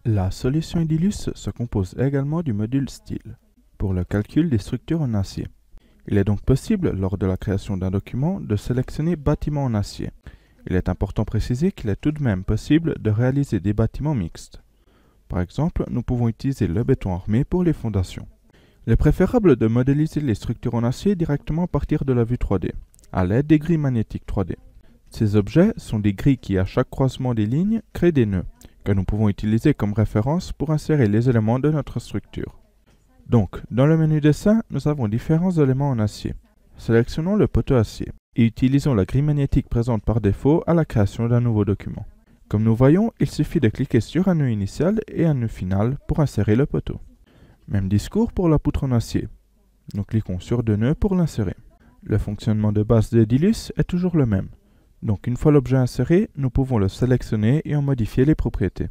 La solution Idylus se compose également du module style, pour le calcul des structures en acier. Il est donc possible, lors de la création d'un document, de sélectionner bâtiment en acier. Il est important de préciser qu'il est tout de même possible de réaliser des bâtiments mixtes. Par exemple, nous pouvons utiliser le béton armé pour les fondations. Il est préférable de modéliser les structures en acier directement à partir de la vue 3D, à l'aide des grilles magnétiques 3D. Ces objets sont des grilles qui, à chaque croisement des lignes, créent des nœuds, que nous pouvons utiliser comme référence pour insérer les éléments de notre structure. Donc, dans le menu dessin, nous avons différents éléments en acier. Sélectionnons le poteau acier et utilisons la grille magnétique présente par défaut à la création d'un nouveau document. Comme nous voyons, il suffit de cliquer sur un nœud initial et un nœud final pour insérer le poteau. Même discours pour la poutre en acier. Nous cliquons sur deux nœuds pour l'insérer. Le fonctionnement de base de Idylus est toujours le même. Donc une fois l'objet inséré, nous pouvons le sélectionner et en modifier les propriétés.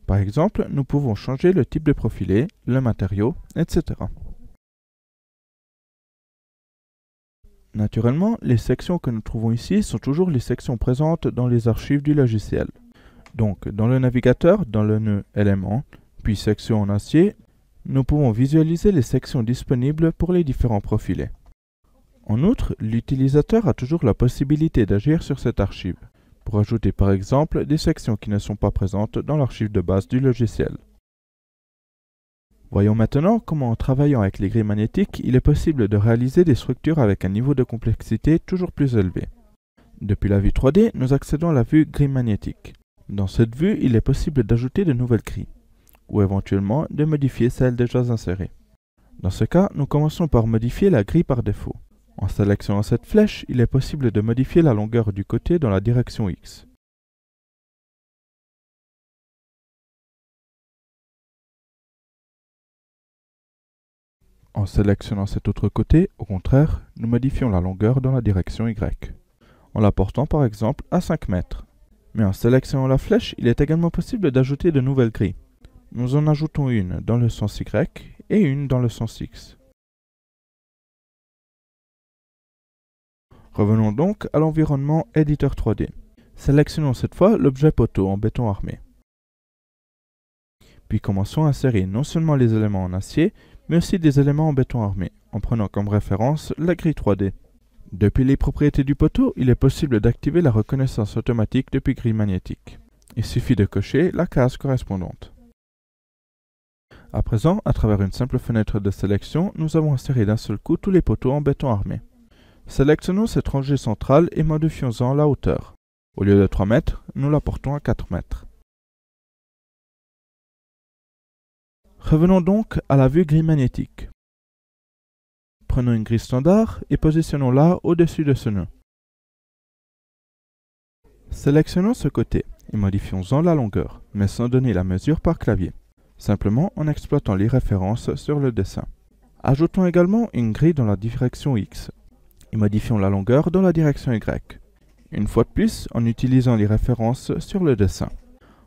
Par exemple, nous pouvons changer le type de profilé, le matériau, etc. Naturellement, les sections que nous trouvons ici sont toujours les sections présentes dans les archives du logiciel. Donc, dans le navigateur, dans le nœud éléments, puis section en acier, nous pouvons visualiser les sections disponibles pour les différents profilés. En outre, l'utilisateur a toujours la possibilité d'agir sur cette archive, pour ajouter par exemple des sections qui ne sont pas présentes dans l'archive de base du logiciel. Voyons maintenant comment en travaillant avec les grilles magnétiques, il est possible de réaliser des structures avec un niveau de complexité toujours plus élevé. Depuis la vue 3D, nous accédons à la vue grille magnétique. Dans cette vue, il est possible d'ajouter de nouvelles grilles, ou éventuellement de modifier celles déjà insérées. Dans ce cas, nous commençons par modifier la grille par défaut. En sélectionnant cette flèche, il est possible de modifier la longueur du côté dans la direction X. En sélectionnant cet autre côté, au contraire, nous modifions la longueur dans la direction Y, en la portant par exemple à 5 mètres. Mais en sélectionnant la flèche, il est également possible d'ajouter de nouvelles grilles. Nous en ajoutons une dans le sens Y et une dans le sens X. Revenons donc à l'environnement éditeur 3D. Sélectionnons cette fois l'objet poteau en béton armé. Puis commençons à insérer non seulement les éléments en acier, mais aussi des éléments en béton armé, en prenant comme référence la grille 3D. Depuis les propriétés du poteau, il est possible d'activer la reconnaissance automatique depuis grille magnétique. Il suffit de cocher la case correspondante. À présent, à travers une simple fenêtre de sélection, nous avons inséré d'un seul coup tous les poteaux en béton armé. Sélectionnons cette rangée centrale et modifions-en la hauteur. Au lieu de 3 mètres, nous la portons à 4 mètres. Revenons donc à la vue grille magnétique. Prenons une grille standard et positionnons-la au-dessus de ce nœud. Sélectionnons ce côté et modifions-en la longueur, mais sans donner la mesure par clavier, simplement en exploitant les références sur le dessin. Ajoutons également une grille dans la direction X et modifions la longueur dans la direction Y, une fois de plus en utilisant les références sur le dessin.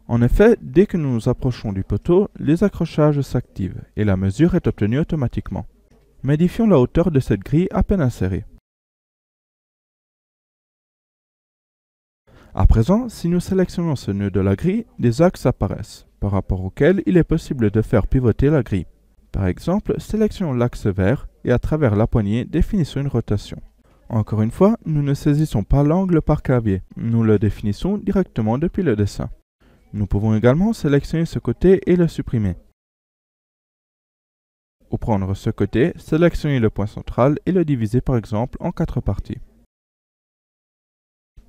En effet, dès que nous nous approchons du poteau, les accrochages s'activent et la mesure est obtenue automatiquement. Modifions la hauteur de cette grille à peine insérée. À présent, si nous sélectionnons ce nœud de la grille, des axes apparaissent, par rapport auxquels il est possible de faire pivoter la grille. Par exemple, sélectionnons l'axe vert et à travers la poignée, définissons une rotation. Encore une fois, nous ne saisissons pas l'angle par clavier, nous le définissons directement depuis le dessin. Nous pouvons également sélectionner ce côté et le supprimer. Ou prendre ce côté, sélectionner le point central et le diviser par exemple en 4 parties.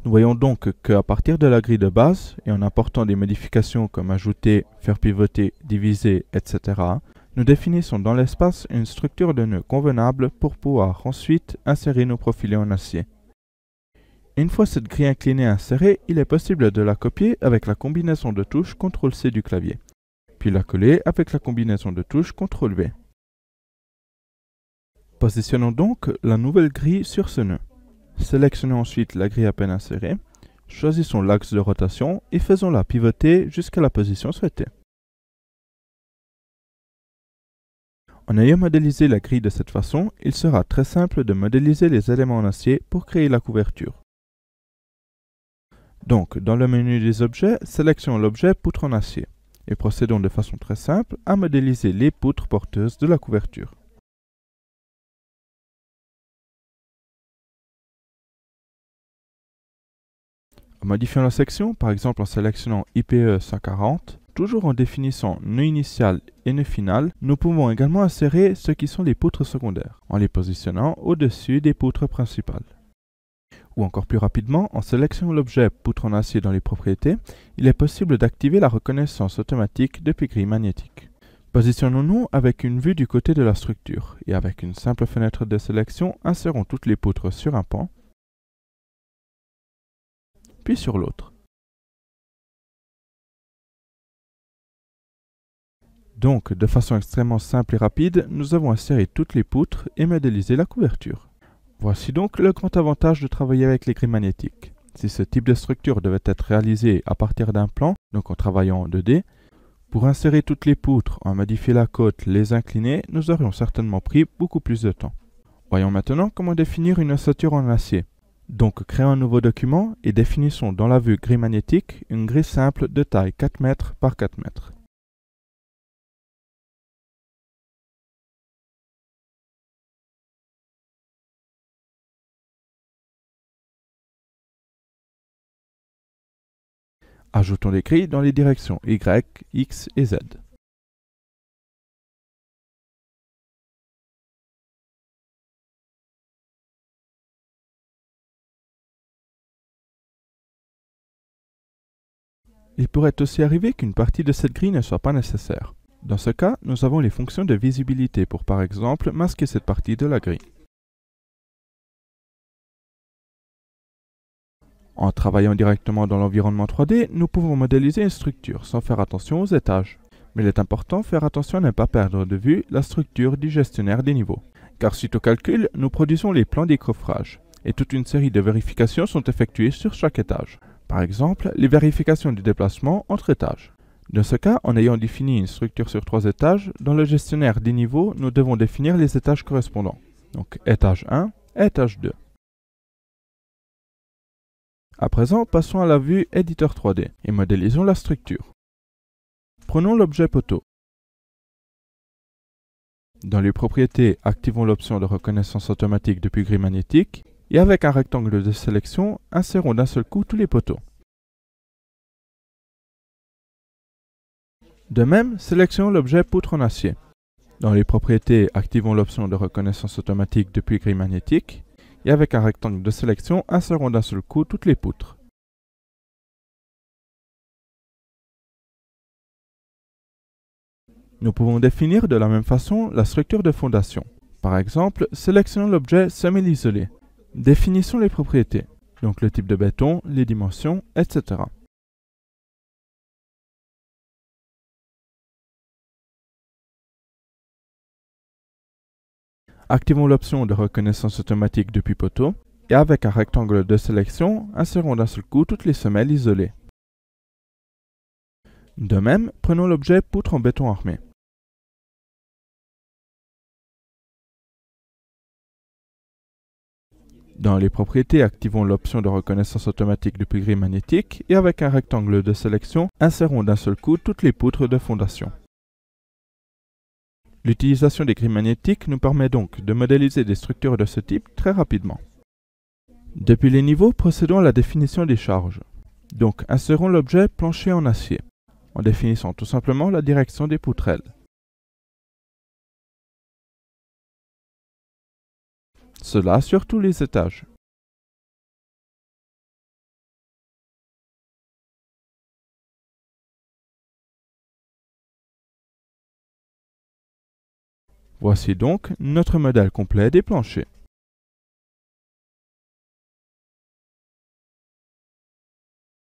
Nous voyons donc qu'à partir de la grille de base, et en apportant des modifications comme ajouter, faire pivoter, diviser, etc., nous définissons dans l'espace une structure de nœud convenable pour pouvoir ensuite insérer nos profilés en acier. Une fois cette grille inclinée insérée, il est possible de la copier avec la combinaison de touches CTRL-C du clavier, puis la coller avec la combinaison de touches CTRL-V. Positionnons donc la nouvelle grille sur ce nœud. Sélectionnons ensuite la grille à peine insérée, choisissons l'axe de rotation et faisons-la pivoter jusqu'à la position souhaitée. En ayant modélisé la grille de cette façon, il sera très simple de modéliser les éléments en acier pour créer la couverture. Donc, dans le menu des objets, sélectionnons l'objet poutre en acier. et procédons de façon très simple à modéliser les poutres porteuses de la couverture. En modifiant la section, par exemple en sélectionnant IPE 140, toujours en définissant nœud initial et nœud final, nous pouvons également insérer ce qui sont les poutres secondaires, en les positionnant au-dessus des poutres principales. Ou encore plus rapidement, en sélectionnant l'objet poutre en acier dans les propriétés, il est possible d'activer la reconnaissance automatique depuis grille magnétique. Positionnons-nous avec une vue du côté de la structure, et avec une simple fenêtre de sélection, insérons toutes les poutres sur un pan, puis sur l'autre. Donc, de façon extrêmement simple et rapide, nous avons inséré toutes les poutres et modélisé la couverture. Voici donc le grand avantage de travailler avec les grilles magnétiques. Si ce type de structure devait être réalisé à partir d'un plan, donc en travaillant en 2D, pour insérer toutes les poutres, en modifier la côte, les incliner, nous aurions certainement pris beaucoup plus de temps. Voyons maintenant comment définir une ossature en acier. Donc créons un nouveau document et définissons dans la vue grille magnétique une grille simple de taille 4 mètres par 4 mètres. Ajoutons des grilles dans les directions Y, X et Z. Il pourrait aussi arriver qu'une partie de cette grille ne soit pas nécessaire. Dans ce cas, nous avons les fonctions de visibilité pour par exemple masquer cette partie de la grille. En travaillant directement dans l'environnement 3D, nous pouvons modéliser une structure sans faire attention aux étages. Mais il est important de faire attention à ne pas perdre de vue la structure du gestionnaire des niveaux. Car suite au calcul, nous produisons les plans des coffrages, et toute une série de vérifications sont effectuées sur chaque étage. Par exemple, les vérifications du déplacement entre étages. Dans ce cas, en ayant défini une structure sur 3 étages, dans le gestionnaire des niveaux, nous devons définir les étages correspondants. Donc étage 1 et étage 2. À présent, passons à la vue éditeur 3D et modélisons la structure. Prenons l'objet poteau. Dans les propriétés, activons l'option de reconnaissance automatique depuis grille magnétique et avec un rectangle de sélection, insérons d'un seul coup tous les poteaux. De même, sélectionnons l'objet poutre en acier. Dans les propriétés, activons l'option de reconnaissance automatique depuis grille magnétique et avec un rectangle de sélection, insérons d'un seul coup toutes les poutres. Nous pouvons définir de la même façon la structure de fondation. Par exemple, sélectionnons l'objet semelle isolé. Définissons les propriétés, donc le type de béton, les dimensions, etc. Activons l'option de reconnaissance automatique depuis poteau et avec un rectangle de sélection, insérons d'un seul coup toutes les semelles isolées. De même, prenons l'objet poutre en béton armé. Dans les propriétés, activons l'option de reconnaissance automatique depuis grille magnétique et avec un rectangle de sélection, insérons d'un seul coup toutes les poutres de fondation. L'utilisation des grilles magnétiques nous permet donc de modéliser des structures de ce type très rapidement. Depuis les niveaux, procédons à la définition des charges. Donc, insérons l'objet plancher en acier, en définissant tout simplement la direction des poutrelles. Cela sur tous les étages. Voici donc notre modèle complet des planchers.